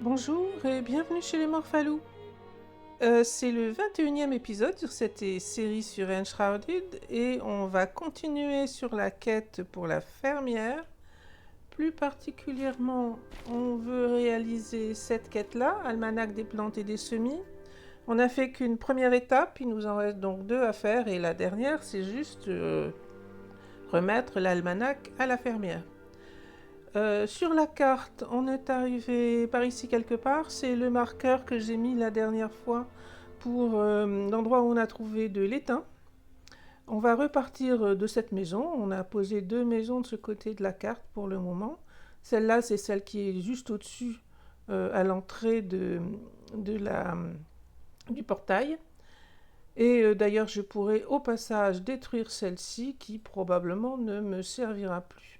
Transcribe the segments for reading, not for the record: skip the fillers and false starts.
Bonjour et bienvenue chez les Morphalous. C'est le 21e épisode sur cette série sur Enshrouded et on va continuer sur la quête pour la fermière. Plus particulièrement, on veut réaliser cette quête-là, Almanach des plantes et des semis. On n'a fait qu'une première étape, il nous en reste donc deux à faire et la dernière, c'est juste remettre l'almanach à la fermière. Sur la carte, on est arrivé par ici quelque part. C'est le marqueur que j'ai mis la dernière fois pour l'endroit où on a trouvé de l'étain. On va repartir de cette maison. On a posé deux maisons de ce côté de la carte pour le moment. Celle-là, c'est celle qui est juste au-dessus, à l'entrée du portail. Et d'ailleurs, je pourrais au passage détruire celle-ci qui probablement ne me servira plus.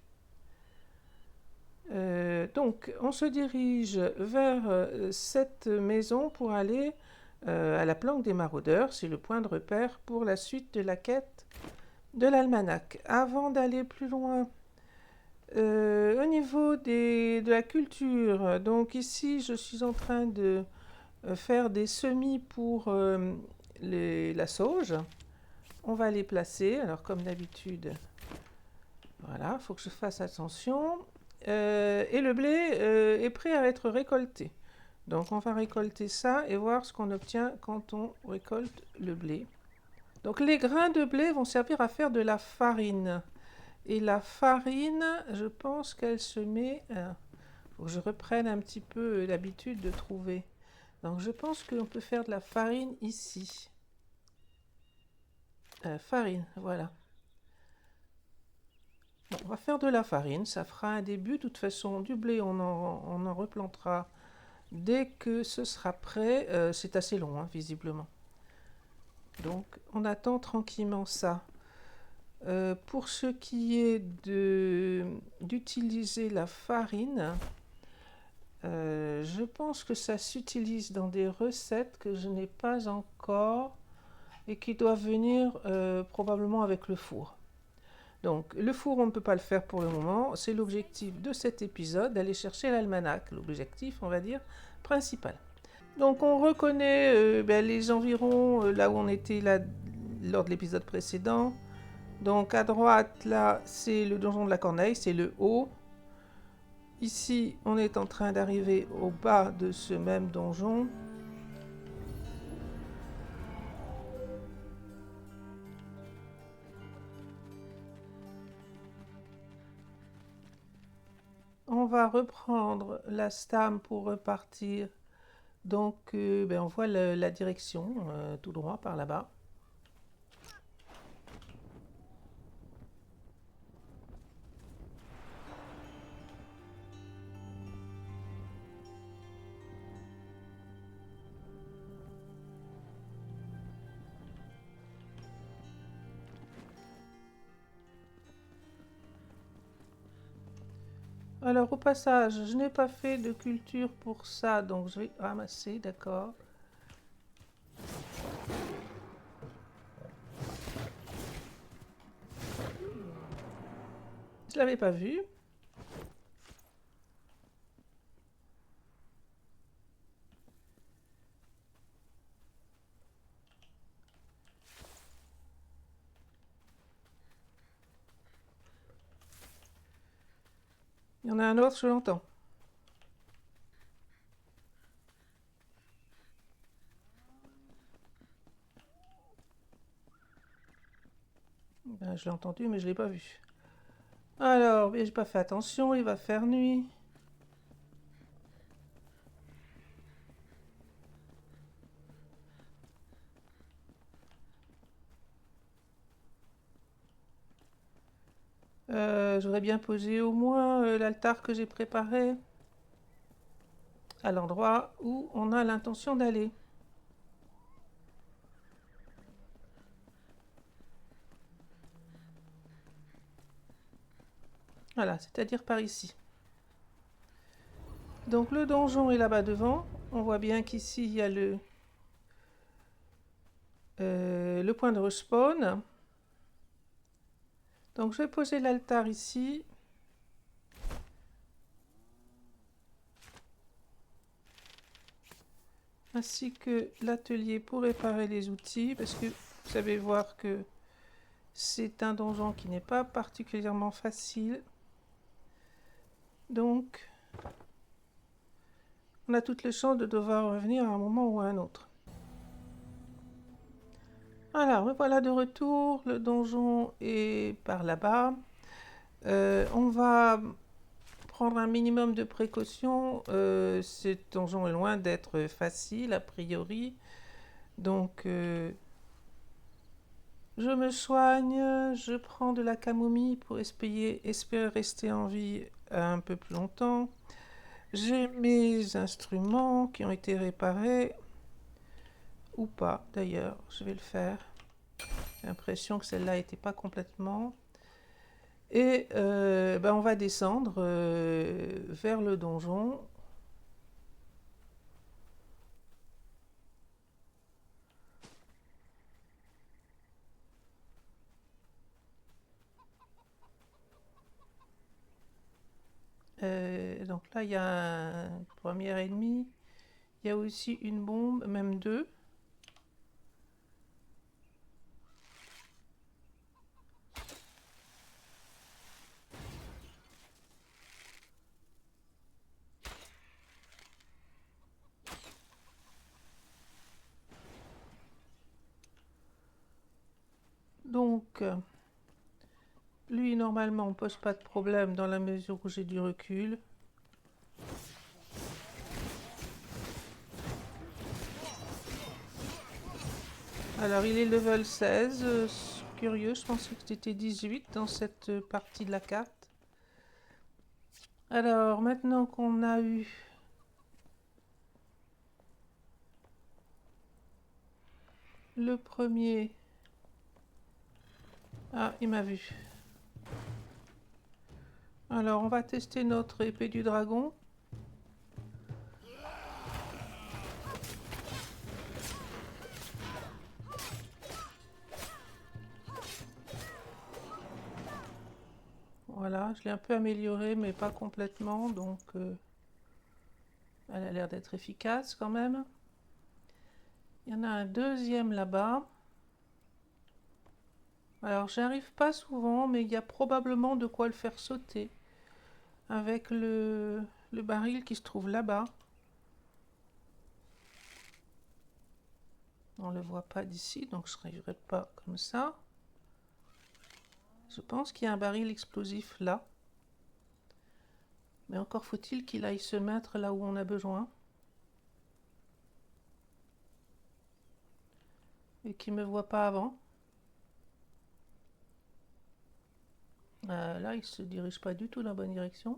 Donc, on se dirige vers cette maison pour aller à la planque des maraudeurs. C'est le point de repère pour la suite de la quête de l'almanach. Avant d'aller plus loin, au niveau de la culture, donc ici, je suis en train de faire des semis pour la sauge. On va les placer. Alors, comme d'habitude, voilà, il faut que je fasse attention. Et le blé est prêt à être récolté. Donc on va récolter ça et voir ce qu'on obtient quand on récolte le blé. Donc les grains de blé vont servir à faire de la farine. Et la farine, je pense qu'elle se met... faut que je reprenne un petit peu l'habitude de trouver. Donc je pense qu'on peut faire de la farine ici. Farine, voilà. Bon, on va faire de la farine, ça fera un début. De toute façon, du blé, on en replantera dès que ce sera prêt. C'est assez long, hein, visiblement. Donc, on attend tranquillement ça. Pour ce qui est d'utiliser la farine, je pense que ça s'utilise dans des recettes que je n'ai pas encore et qui doivent venir probablement avec le four. Donc, le four, on ne peut pas le faire pour le moment. C'est l'objectif de cet épisode, d'aller chercher l'almanach. L'objectif, on va dire, principal. Donc, on reconnaît les environs là où on était là, lors de l'épisode précédent. Donc, à droite, là, c'est le donjon de la Corneille, c'est le haut. Ici, on est en train d'arriver au bas de ce même donjon. On va reprendre la stame pour repartir. Donc, on voit la direction tout droit par là-bas. Alors, au passage, je n'ai pas fait de culture pour ça, donc je vais ramasser, d'accord. Je ne l'avais pas vu. Il y en a un autre, je l'entends. Ben, je l'ai entendu, mais je ne l'ai pas vu. Alors, j'ai pas fait attention, il va faire nuit. J'aurais bien posé au moins l'altar que j'ai préparé à l'endroit où on a l'intention d'aller. Voilà, c'est-à-dire par ici. Donc le donjon est là-bas devant. On voit bien qu'ici il y a le point de respawn. Donc je vais poser l'altar ici. ainsi que l'atelier pour réparer les outils, parce que vous savez voir que c'est un donjon qui n'est pas particulièrement facile. Donc, on a toutes les chances de devoir revenir à un moment ou à un autre. Alors, me voilà de retour. Le donjon est par là-bas. On va prendre un minimum de précautions. Ce donjon est loin d'être facile, a priori. Donc, je me soigne. Je prends de la camomille pour espérer rester en vie un peu plus longtemps. J'ai mes instruments qui ont été réparés. Ou pas, d'ailleurs. Je vais le faire. J'ai l'impression que celle-là n'était pas complètement. Et on va descendre vers le donjon. Donc là, il y a un premier ennemi. Il y a aussi une bombe, même deux. Donc, lui, normalement, on ne pose pas de problème dans la mesure où j'ai du recul. Alors, il est level 16. Curieux, je pensais que c'était 18 dans cette partie de la carte. Alors, maintenant qu'on a eu le premier... Ah, il m'a vu. Alors, on va tester notre épée du dragon. Voilà, je l'ai un peu améliorée, mais pas complètement, donc elle a l'air d'être efficace quand même. Il y en a un deuxième là-bas. Alors, j'arrive pas souvent, mais il y a probablement de quoi le faire sauter avec le baril qui se trouve là-bas. On ne le voit pas d'ici, donc je n'arriverai pas comme ça. Je pense qu'il y a un baril explosif là. Mais encore faut-il qu'il aille se mettre là où on a besoin. Et qu'il ne me voit pas avant. Là, il ne se dirige pas du tout dans la bonne direction.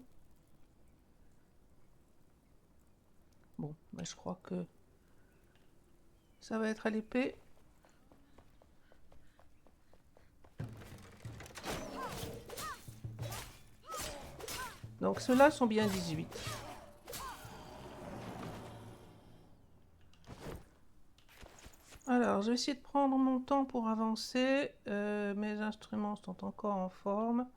Bon, je crois que ça va être à l'épée. Donc ceux-là sont bien 18. Alors, je vais essayer de prendre mon temps pour avancer. Mes instruments sont encore en forme.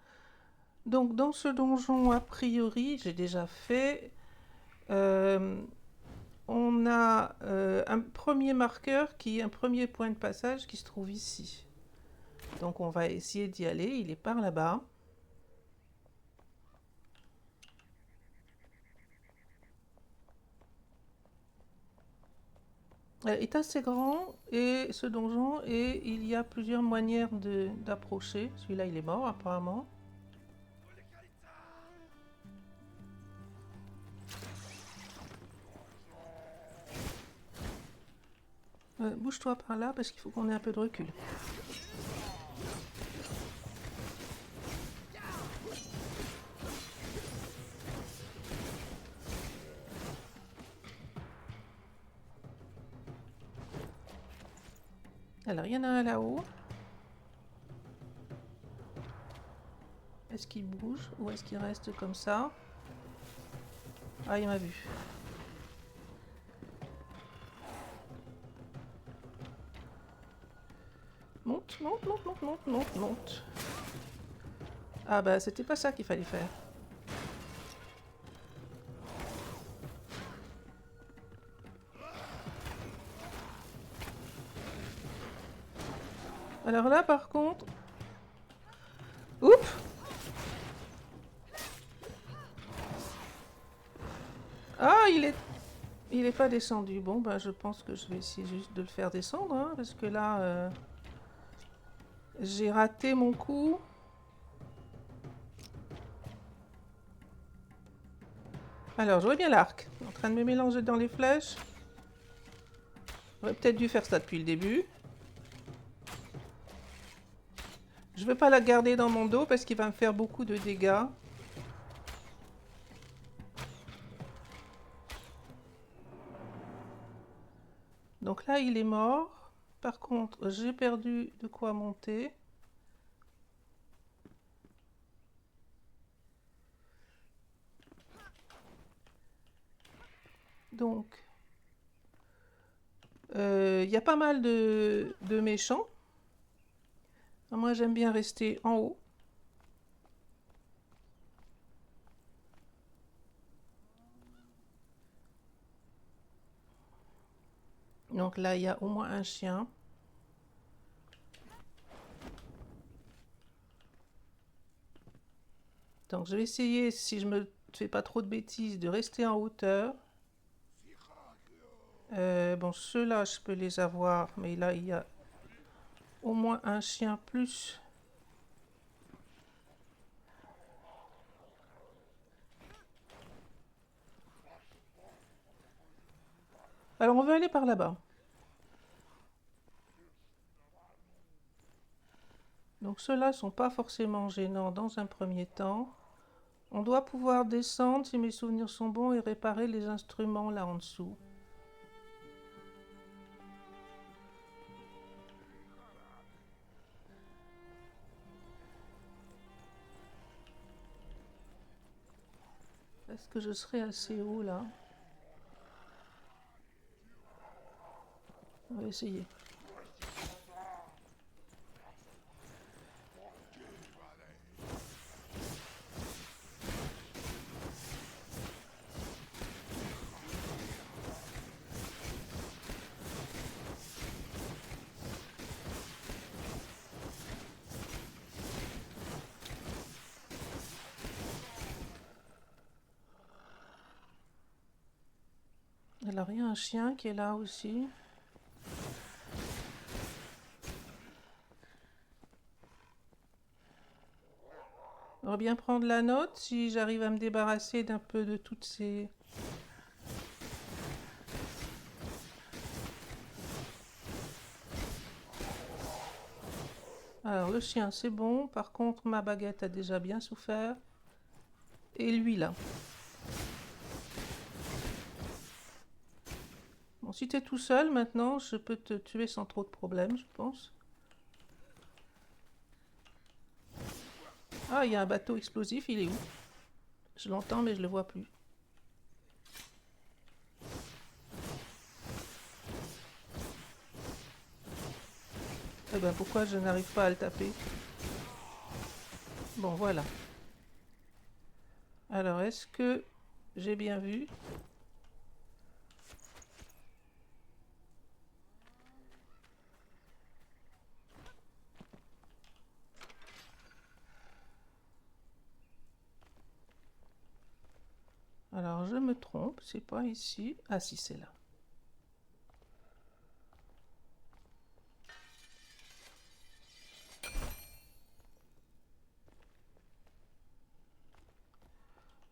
Donc, dans ce donjon, a priori, j'ai déjà fait. On a un premier marqueur un premier point de passage qui se trouve ici. Donc, on va essayer d'y aller. Il est par là-bas. Est assez grand et ce donjon et il y a plusieurs manières d'approcher. Celui-là il est mort apparemment. Bouge-toi par là parce qu'il faut qu'on ait un peu de recul. Alors il y en a un là-haut. Est-ce qu'il bouge ou est-ce qu'il reste comme ça? Ah, il m'a vu. Monte, monte, monte, monte, monte, monte, monte. Ah bah c'était pas ça qu'il fallait faire. Alors là, par contre... Oups! Ah, il est pas descendu. Bon, ben, je pense que je vais essayer juste de le faire descendre, hein, parce que là, j'ai raté mon coup. Alors, je vois bien l'arc. En train de me mélanger dans les flèches. J'aurais peut-être dû faire ça depuis le début. Je ne veux pas la garder dans mon dos parce qu'il va me faire beaucoup de dégâts. Donc là, il est mort. Par contre, j'ai perdu de quoi monter. Donc, il y a pas mal de méchants. Moi, j'aime bien rester en haut. Donc là, il y a au moins un chien. Donc je vais essayer, si je me fais pas trop de bêtises, de rester en hauteur. Bon, ceux-là, je peux les avoir, mais là, il y a au moins un chien plus. Alors, on va aller par là-bas. Donc, ceux-là sont pas forcément gênants dans un premier temps. On doit pouvoir descendre, si mes souvenirs sont bons, et réparer les instruments là en dessous. Est-ce que je serai assez haut là? On va essayer. Alors, il y a un chien qui est là aussi. On va bien prendre la note si j'arrive à me débarrasser d'un peu de toutes ces... Alors, le chien, c'est bon. Par contre, ma baguette a déjà bien souffert. Et lui, là. Bon, si t'es tout seul, maintenant, je peux te tuer sans trop de problèmes, je pense. Ah, il y a un bateau explosif, il est où? Je l'entends, mais je le vois plus. Eh ben, pourquoi je n'arrive pas à le taper? Bon, voilà. Alors, est-ce que j'ai bien vu? Alors, je me trompe, c'est pas ici. Ah si, c'est là.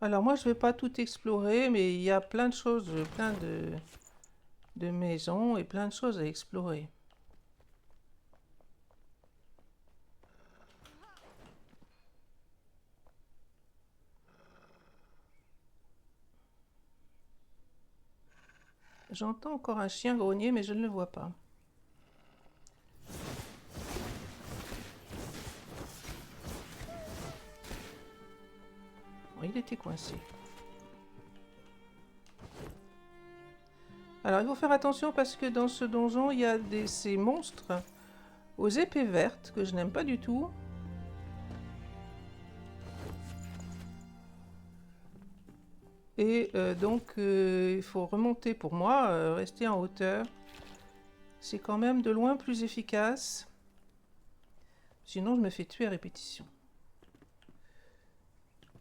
Alors moi, je vais pas tout explorer, mais il y a plein de choses, plein de maisons et plein de choses à explorer. J'entends encore un chien grogner, mais je ne le vois pas. Bon, il était coincé. Alors, il faut faire attention parce que dans ce donjon, il y a ces monstres aux épées vertes que je n'aime pas du tout. Et donc, il faut remonter pour moi, rester en hauteur. C'est quand même de loin plus efficace. Sinon, je me fais tuer à répétition.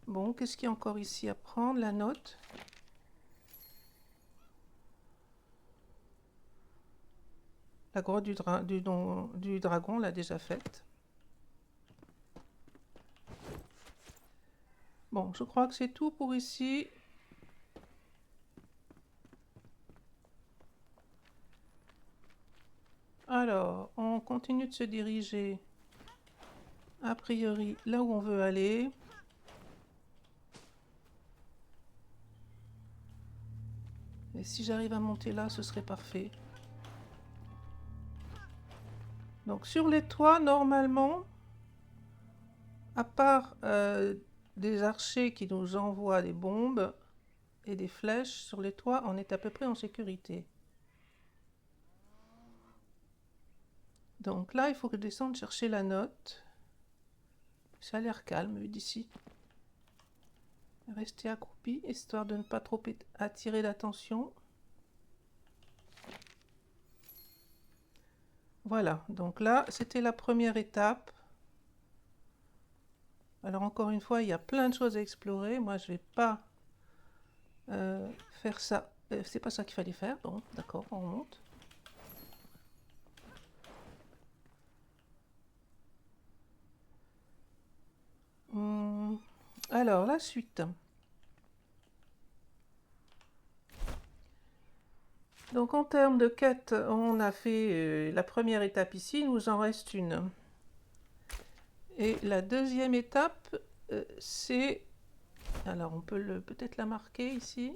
Bon, qu'est-ce qu'il y a encore ici à prendre? La note. La grotte du dragon, l'a déjà faite. Bon, je crois que c'est tout pour ici. Alors, on continue de se diriger, a priori, là où on veut aller. Et si j'arrive à monter là, ce serait parfait. Donc, sur les toits, normalement, à part des archers qui nous envoient des bombes et des flèches, sur les toits, on est à peu près en sécurité. Donc là, il faut que je descende chercher la note. Ça a l'air calme d'ici. Rester accroupi, histoire de ne pas trop attirer l'attention. Voilà, donc là, c'était la première étape. Alors encore une fois, il y a plein de choses à explorer. Moi, je ne vais pas faire ça. C'est pas ça qu'il fallait faire. Bon, d'accord, on monte. Alors, la suite. Donc en termes de quête, on a fait la première étape ici, il nous en reste une. Et la deuxième étape, c'est... Alors on peut peut-être la marquer ici.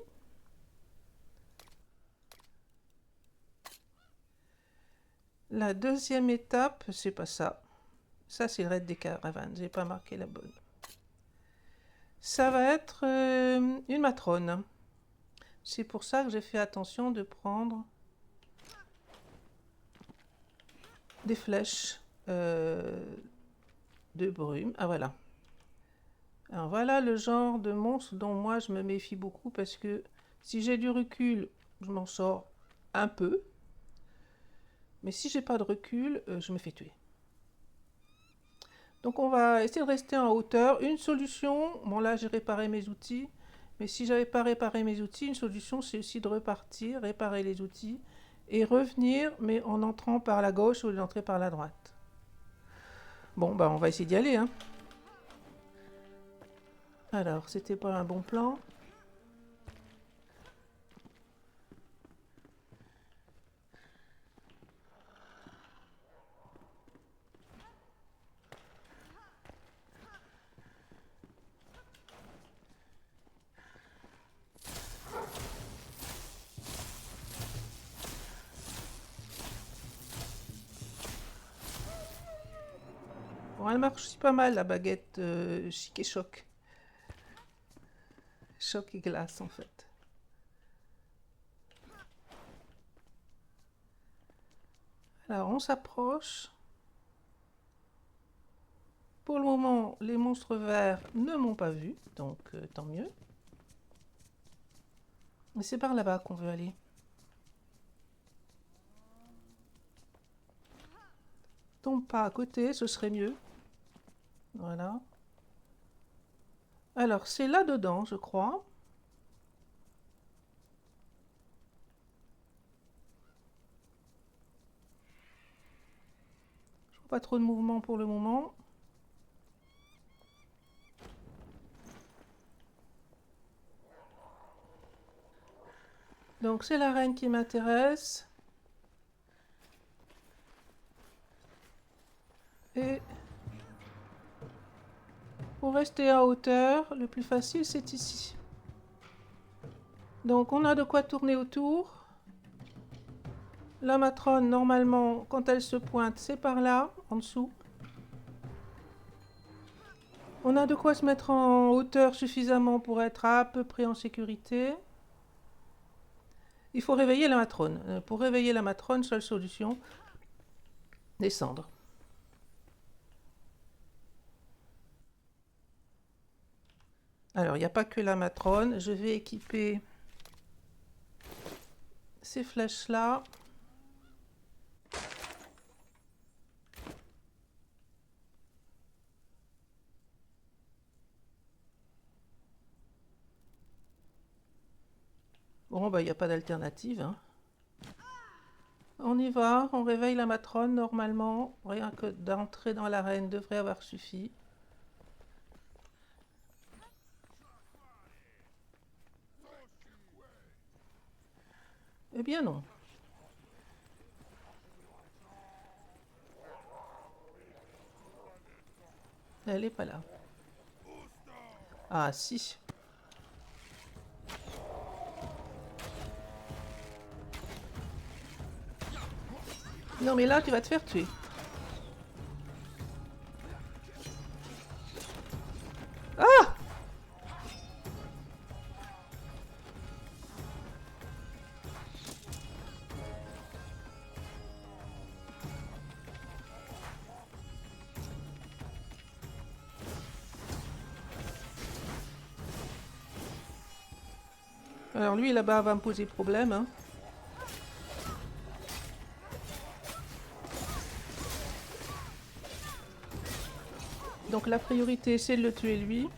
La deuxième étape, c'est pas ça. Ça c'est le raid des caravanes, j'ai pas marqué la bonne. Ça va être une matrone. C'est pour ça que j'ai fait attention de prendre des flèches de brume. Ah voilà. Alors voilà le genre de monstre dont moi je me méfie beaucoup parce que si j'ai du recul, je m'en sors un peu. Mais si j'ai pas de recul, je me fais tuer. Donc on va essayer de rester en hauteur. Une solution, bon là j'ai réparé mes outils, mais si j'avais pas réparé mes outils, une solution c'est aussi de repartir, réparer les outils et revenir, mais en entrant par la gauche au lieu d'entrer par la droite. Bon bah on va essayer d'y aller, hein. Alors c'était pas un bon plan. Bon, elle marche aussi pas mal la baguette chic et choc. Choc et glace en fait. Alors on s'approche. Pour le moment, les monstres verts ne m'ont pas vu, donc tant mieux. Mais c'est par là-bas qu'on veut aller. Tombe pas à côté, ce serait mieux. Voilà. Alors, c'est là-dedans, je crois. Je vois pas trop de mouvement pour le moment. Donc, c'est la reine qui m'intéresse. Et pour rester à hauteur, le plus facile, c'est ici. Donc, on a de quoi tourner autour. La matrone, normalement, quand elle se pointe, c'est par là, en dessous. On a de quoi se mettre en hauteur suffisamment pour être à peu près en sécurité. Il faut réveiller la matrone. Pour réveiller la matrone, seule solution, descendre. Alors, il n'y a pas que la matrone. Je vais équiper ces flèches-là. Bon, bah, il n'y a pas d'alternative, hein. On y va, on réveille la matrone normalement. Rien que d'entrer dans l'arène devrait avoir suffi. Eh bien non. Elle n'est pas là. Ah si. Non mais là tu vas te faire tuer. Ah! Alors lui là-bas va me poser problème, hein. Donc la priorité c'est de le tuer lui.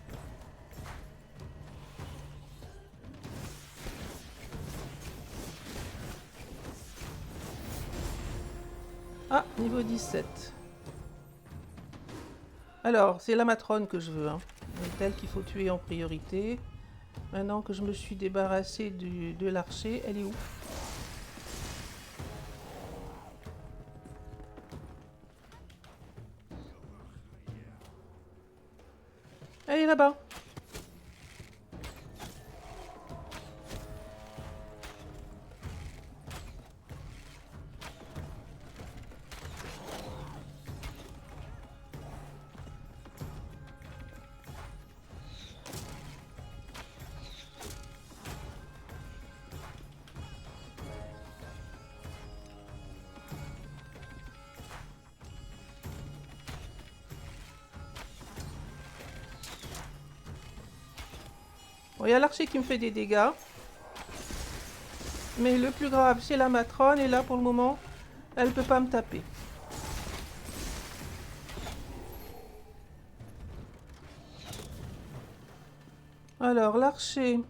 Ah, niveau 17. Alors, c'est la matrone que je veux, hein. C'est elle qu'il faut tuer en priorité. Maintenant que je me suis débarrassée de l'archer, elle est où? Elle est là-bas. Bon, il y a l'archer qui me fait des dégâts. Mais le plus grave, c'est la matrone. Et là, pour le moment, elle ne peut pas me taper. Alors, l'archer. Il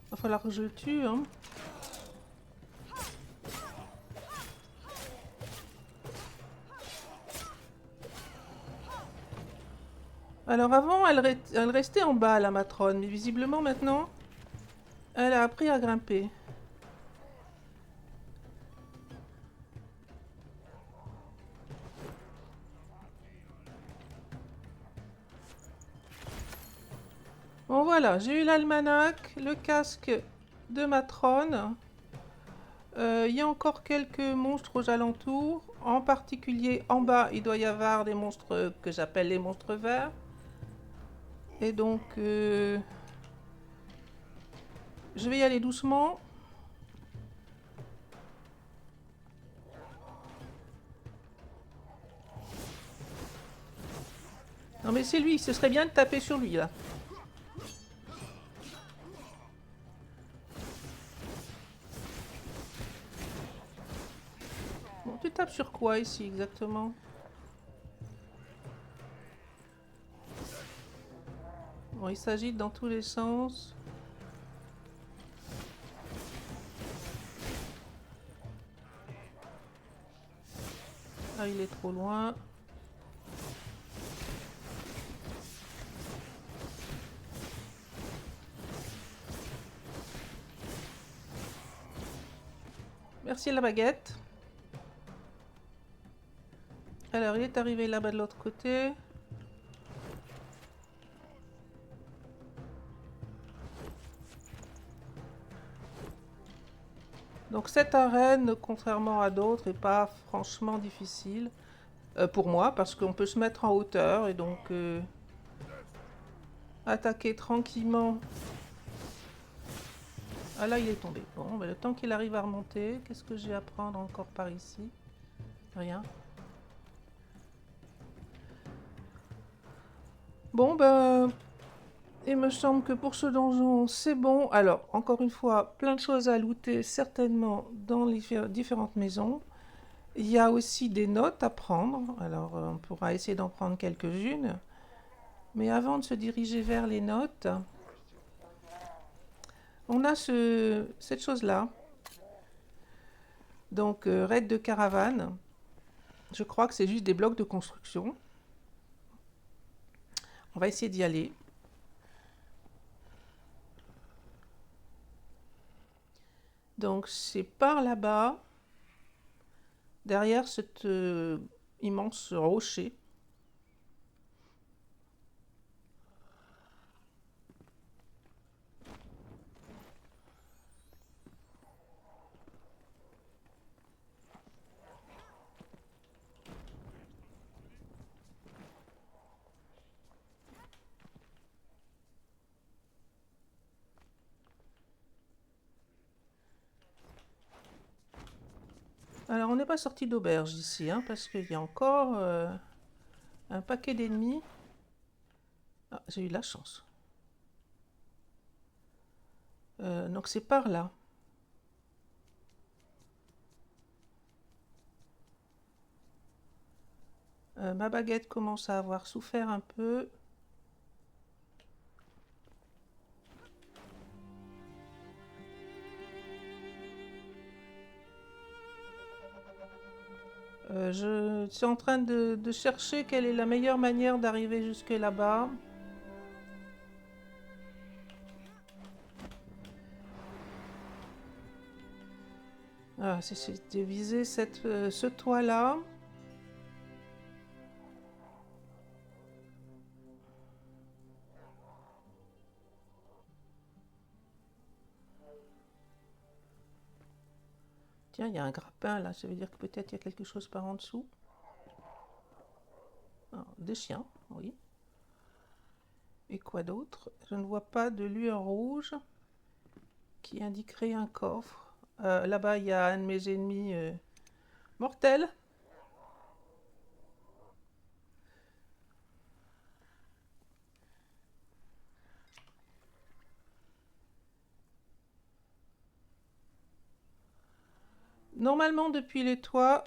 va falloir que je le tue, hein. Alors avant, elle restait en bas, la matrone. Mais visiblement, maintenant, elle a appris à grimper. Bon voilà, j'ai eu l'almanach, le casque de matrone. Il y a encore quelques monstres aux alentours. En particulier, en bas, il doit y avoir des monstres que j'appelle les monstres verts. Et donc, je vais y aller doucement. Non mais c'est lui, ce serait bien de taper sur lui là. Bon, tu tapes sur quoi ici exactement? Bon, il s'agite dans tous les sens. Ah, il est trop loin. Merci la baguette. Alors, il est arrivé là-bas de l'autre côté. Donc cette arène, contrairement à d'autres, n'est pas franchement difficile pour moi, parce qu'on peut se mettre en hauteur et donc attaquer tranquillement. Ah là, il est tombé. Bon, ben, le temps qu'il arrive à remonter, qu'est-ce que j'ai à prendre encore par ici? Rien. Bon, ben, il me semble que pour ce donjon, c'est bon. Alors, encore une fois, plein de choses à looter, certainement, dans les différentes maisons. Il y a aussi des notes à prendre. Alors, on pourra essayer d'en prendre quelques-unes. Mais avant de se diriger vers les notes, On a cette chose-là. Donc, raid de caravane. Je crois que c'est juste des blocs de construction. On va essayer d'y aller. Donc, c'est par là-bas, derrière cet immense rocher. Alors, on n'est pas sorti d'auberge ici, hein, parce qu'il y a encore un paquet d'ennemis. Ah, j'ai eu de la chance. Donc, c'est par là. Ma baguette commence à avoir souffert un peu. Je suis en train de chercher quelle est la meilleure manière d'arriver jusque là-bas. Ah, c'est de viser ce toit-là. Tiens, il y a un grappin là, ça veut dire que peut-être il y a quelque chose par en dessous. Ah, des chiens, oui. Et quoi d'autre? Je ne vois pas de lueur rouge qui indiquerait un coffre. Là-bas, il y a un de mes ennemis mortels. Normalement, depuis les toits,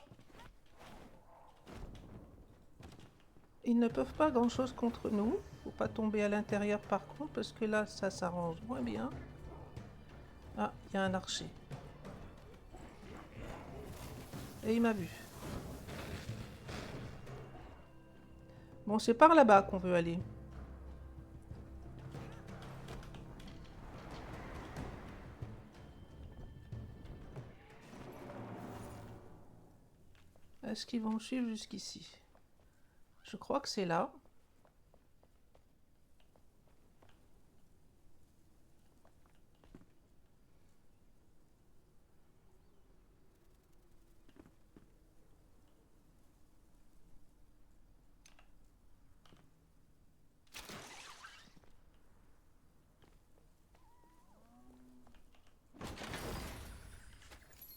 ils ne peuvent pas grand-chose contre nous. Faut pas tomber à l'intérieur par contre, parce que là, ça s'arrange moins bien. Ah, il y a un archer. Et il m'a vu. Bon, c'est par là-bas qu'on veut aller. Est-ce qu'ils vont suivre jusqu'ici? Je crois que c'est là.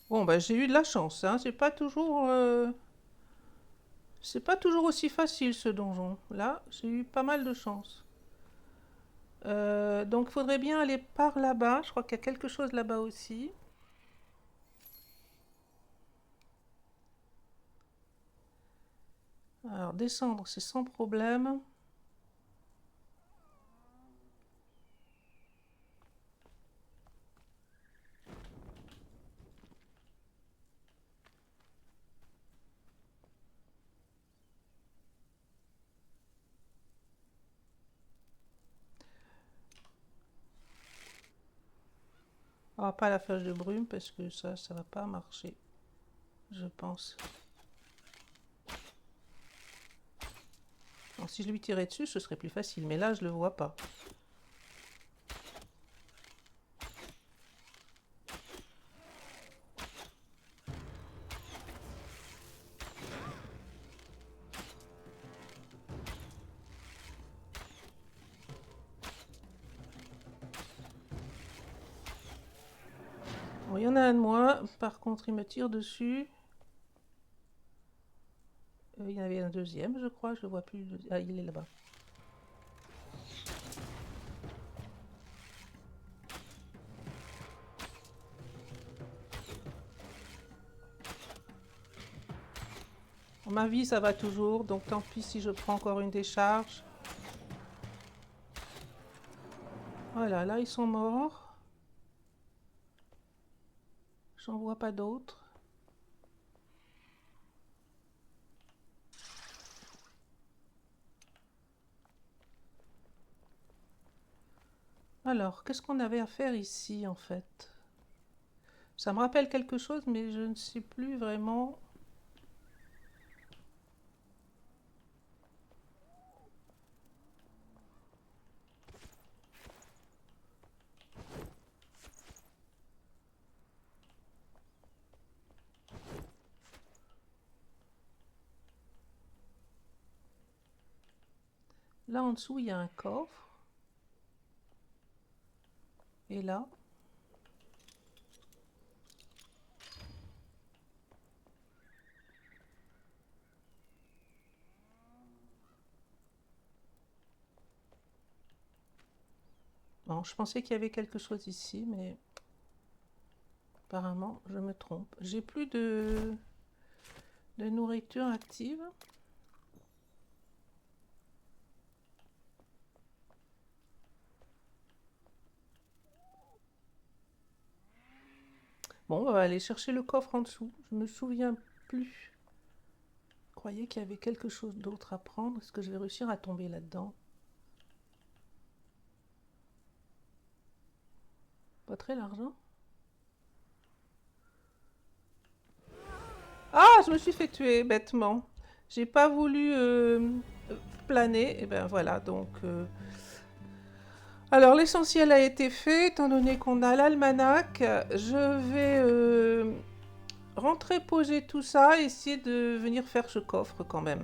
Bon, bah j'ai eu de la chance, hein. C'est pas toujours aussi facile ce donjon. Là, j'ai eu pas mal de chance. Donc, il faudrait bien aller par là-bas. Je crois qu'il y a quelque chose là-bas aussi. Alors, descendre, c'est sans problème. Ah, pas la flèche de brume parce que ça va pas marcher. Je pense. Alors, si je lui tirais dessus, ce serait plus facile. Mais là, je le vois pas. Bon, il y en a un de moins. Par contre, il me tire dessus. Il y en avait un deuxième, je crois. Je le vois plus. Ah, il est là-bas. Ma vie, ça va toujours. Donc, tant pis si je prends encore une décharge. Voilà, là, ils sont morts. J'en vois pas d'autres. Alors, qu'est-ce qu'on avait à faire ici, en fait? Ça me rappelle quelque chose, mais je ne sais plus vraiment. Là, en dessous, il y a un coffre. Et là, bon, je pensais qu'il y avait quelque chose ici, mais apparemment, je me trompe. J'ai plus de nourriture active. Bon, on va aller chercher le coffre en dessous. Je me souviens plus. Je croyais qu'il y avait quelque chose d'autre à prendre. Est-ce que je vais réussir à tomber là-dedans? Pas très l'argent. Ah, je me suis fait tuer bêtement. J'ai pas voulu planer. Et ben voilà, donc. Alors l'essentiel a été fait, étant donné qu'on a l'almanach. Je vais rentrer poser tout ça, essayer de venir faire ce coffre quand même.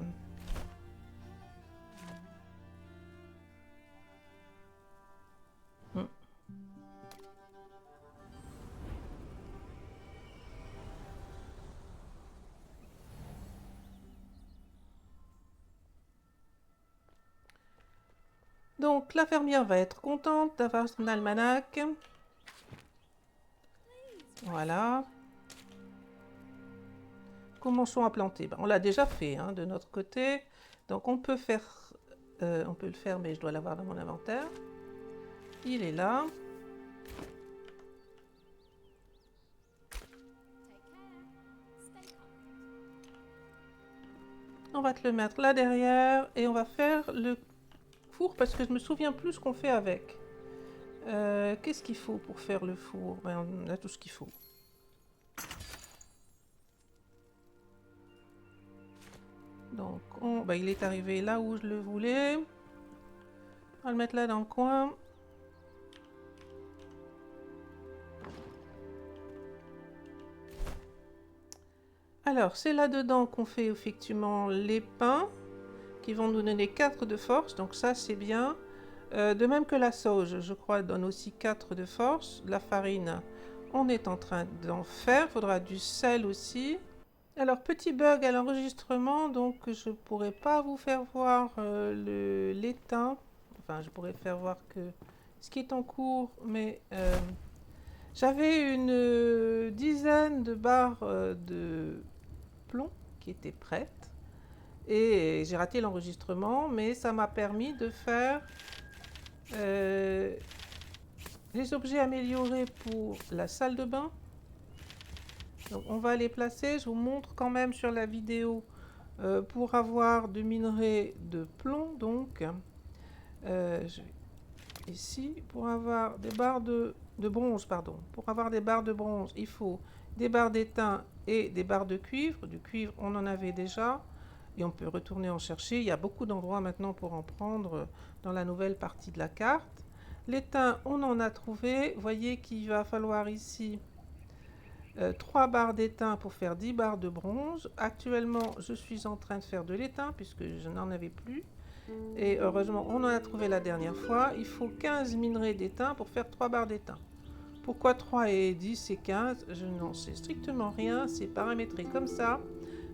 Hmm. Donc la fermière va être contente d'avoir son almanach. Voilà. Commençons à planter. Ben, on l'a déjà fait hein, de notre côté. Donc on peut faire, on peut le faire, mais je dois l'avoir dans mon inventaire. Il est là. On va te le mettre là derrière et on va faire le four parce que je me souviens plus ce qu'on fait avec. Qu'est-ce qu'il faut pour faire le four? Ben, on a tout ce qu'il faut. Donc, ben, il est arrivé là où je le voulais. On va le mettre là dans le coin. Alors, c'est là-dedans qu'on fait effectivement les pains qui vont nous donner 4 de force. Donc ça, c'est bien. De même que la sauge, je crois, donne aussi 4 de force. La farine, on est en train d'en faire. Il faudra du sel aussi. Alors, petit bug à l'enregistrement, donc je ne pourrais pas vous faire voir l'étain. Enfin, je pourrais faire voir que ce qui est en cours, mais j'avais une dizaine de barres de plomb qui étaient prêtes. Et j'ai raté l'enregistrement, mais ça m'a permis de faire les objets améliorés pour la salle de bain. Donc on va les placer, je vous montre quand même sur la vidéo pour avoir du minerai de plomb. Donc ici, pour avoir des barres de bronze, pardon, pour avoir des barres de bronze, il faut des barres d'étain et des barres de cuivre. Du cuivre, on en avait déjà. Et on peut retourner en chercher. Il y a beaucoup d'endroits maintenant pour en prendre dans la nouvelle partie de la carte. L'étain, on en a trouvé. Vous voyez qu'il va falloir ici 3 barres d'étain pour faire 10 barres de bronze. Actuellement, je suis en train de faire de l'étain puisque je n'en avais plus. Et heureusement, on en a trouvé la dernière fois. Il faut 15 minerais d'étain pour faire 3 barres d'étain. Pourquoi 3 et 10 et 15? Je n'en sais strictement rien. C'est paramétré comme ça.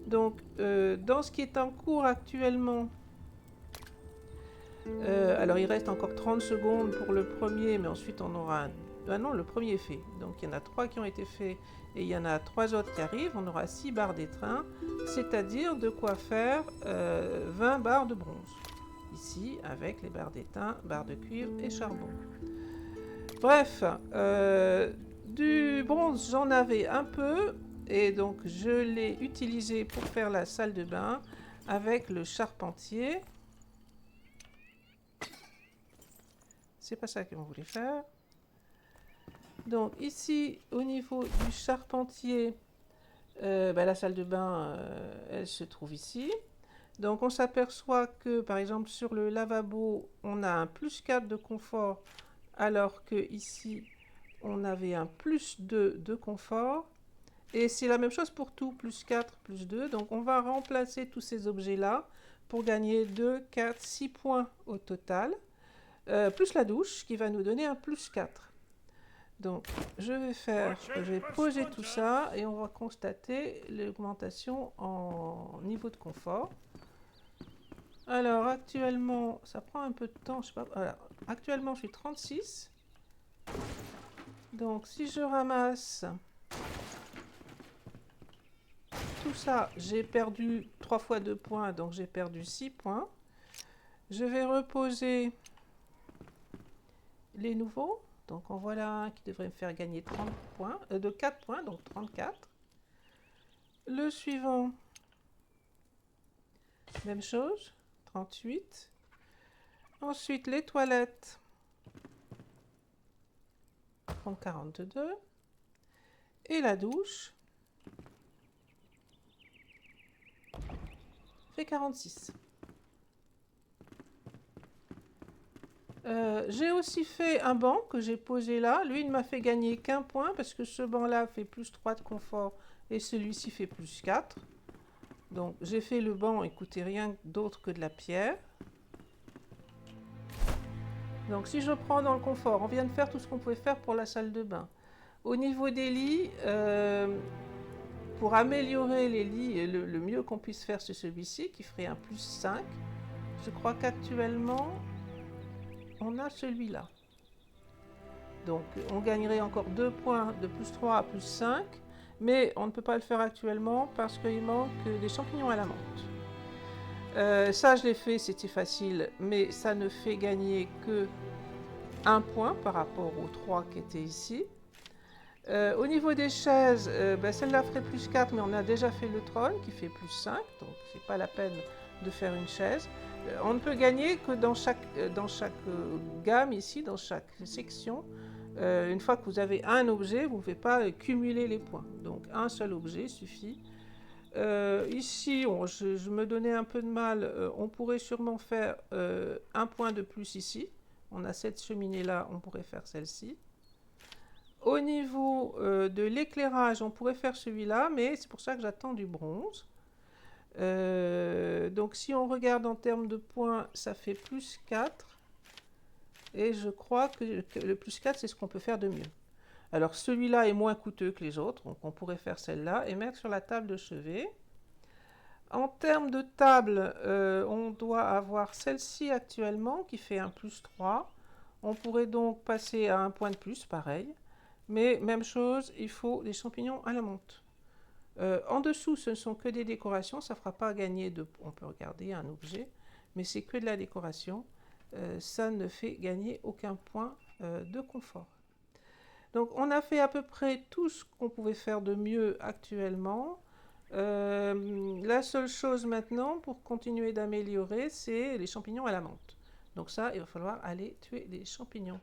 Donc, dans ce qui est en cours actuellement, alors il reste encore 30 secondes pour le premier, mais ensuite on aura un... Ah non, le premier est fait. Donc il y en a 3 qui ont été faits et il y en a 3 autres qui arrivent. On aura 6 barres d'étain, c'est-à-dire de quoi faire 20 barres de bronze. Ici, avec les barres d'étain, barres de cuivre et charbon. Bref, Du bronze, j'en avais un peu. Et donc, je l'ai utilisé pour faire la salle de bain avec le charpentier. C'est pas ça qu'on voulait faire. Donc, ici, au niveau du charpentier, la salle de bain, elle se trouve ici. Donc, on s'aperçoit que, par exemple, sur le lavabo, on a un +4 de confort, alors que ici, on avait un +2 de confort. Et c'est la même chose pour tout, +4, +2. Donc on va remplacer tous ces objets-là pour gagner 2, 4, 6 points au total. Plus la douche qui va nous donner un +4. Donc je vais poser tout ça et on va constater l'augmentation en niveau de confort. Alors actuellement, ça prend un peu de temps, je sais pas. Voilà. Actuellement je suis 36. Donc si je ramasse tout ça, j'ai perdu 3 fois 2 points, donc j'ai perdu 6 points. Je vais reposer les nouveaux. Donc en voilà un qui devrait me faire gagner 30 points, de 4 points, donc 34. Le suivant, même chose, 38. Ensuite, les toilettes font 42. Et la douche fait 46. J'ai aussi fait un banc que j'ai posé là. Lui, il ne m'a fait gagner qu'un point parce que ce banc-là fait +3 de confort et celui-ci fait +4. Donc, j'ai fait le banc, écoutez, rien d'autre que de la pierre. Donc, si je prends dans le confort, on vient de faire tout ce qu'on pouvait faire pour la salle de bain. Au niveau des lits, pour améliorer les lits, le mieux qu'on puisse faire, c'est celui-ci qui ferait un +5. Je crois qu'actuellement, on a celui-là. Donc on gagnerait encore 2 points de +3 à +5, mais on ne peut pas le faire actuellement parce qu'il manque des champignons à la menthe. Ça je l'ai fait, c'était facile, mais ça ne fait gagner que 1 point par rapport aux 3 qui étaient ici. Au niveau des chaises, celle-là ferait +4, mais on a déjà fait le trône qui fait +5, donc c'est pas la peine de faire une chaise. On ne peut gagner que dans chaque gamme ici, dans chaque section. Une fois que vous avez un objet, vous ne pouvez pas cumuler les points. Donc un seul objet suffit. Ici, je me donnais un peu de mal. On pourrait sûrement faire un point de plus ici. On a cette cheminée-là, on pourrait faire celle-ci. Au niveau de l'éclairage, on pourrait faire celui-là, mais c'est pour ça que j'attends du bronze. Donc si on regarde en termes de points, ça fait +4. Et je crois que le +4, c'est ce qu'on peut faire de mieux. Alors celui-là est moins coûteux que les autres, donc on pourrait faire celle-là et mettre sur la table de chevet. En termes de table, on doit avoir celle-ci actuellement qui fait un +3. On pourrait donc passer à un point de plus, pareil. Mais même chose, il faut des champignons à la menthe. En dessous, ce ne sont que des décorations, ça ne fera pas gagner de... On peut regarder un objet, mais c'est que de la décoration. Ça ne fait gagner aucun point de confort. Donc on a fait à peu près tout ce qu'on pouvait faire de mieux actuellement. La seule chose maintenant pour continuer d'améliorer, c'est les champignons à la menthe. Donc ça, il va falloir aller tuer des champignons.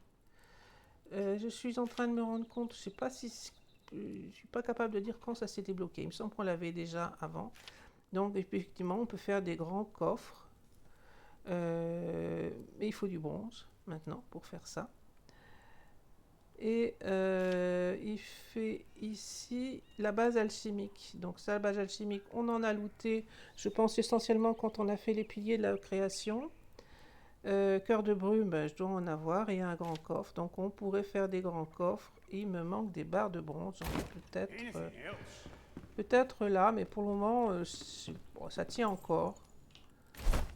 Je suis en train de me rendre compte, je ne sais pas si... Je ne suis pas capable de dire quand ça s'est débloqué. Il me semble qu'on l'avait déjà avant. Donc effectivement, on peut faire des grands coffres. Mais il faut du bronze maintenant pour faire ça. Et il fait ici la base alchimique. Donc ça, la base alchimique, on en a looté, je pense essentiellement quand on a fait les piliers de la création. Cœur de brume, je dois en avoir et un grand coffre. Donc on pourrait faire des grands coffres. Il me manque des barres de bronze. J'en ai peut-être là, mais pour le moment, bon, ça tient encore.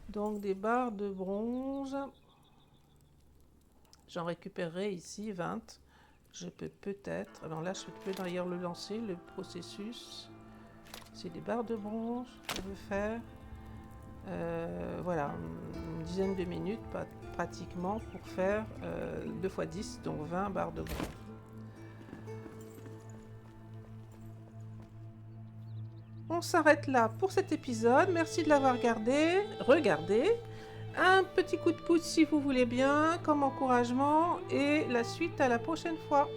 Donc des barres de bronze. J'en récupérerai ici 20. Je peux peut-être... Alors là, je peux d'ailleurs le lancer, le processus. C'est des barres de bronze qu'on veut faire. Voilà, une dizaine de minutes pratiquement pour faire 2 x 10, donc 20 barres de bronze. on s'arrête là pour cet épisode. Merci de l'avoir regardé. Un petit coup de pouce si vous voulez bien, comme encouragement, et la suite à la prochaine fois.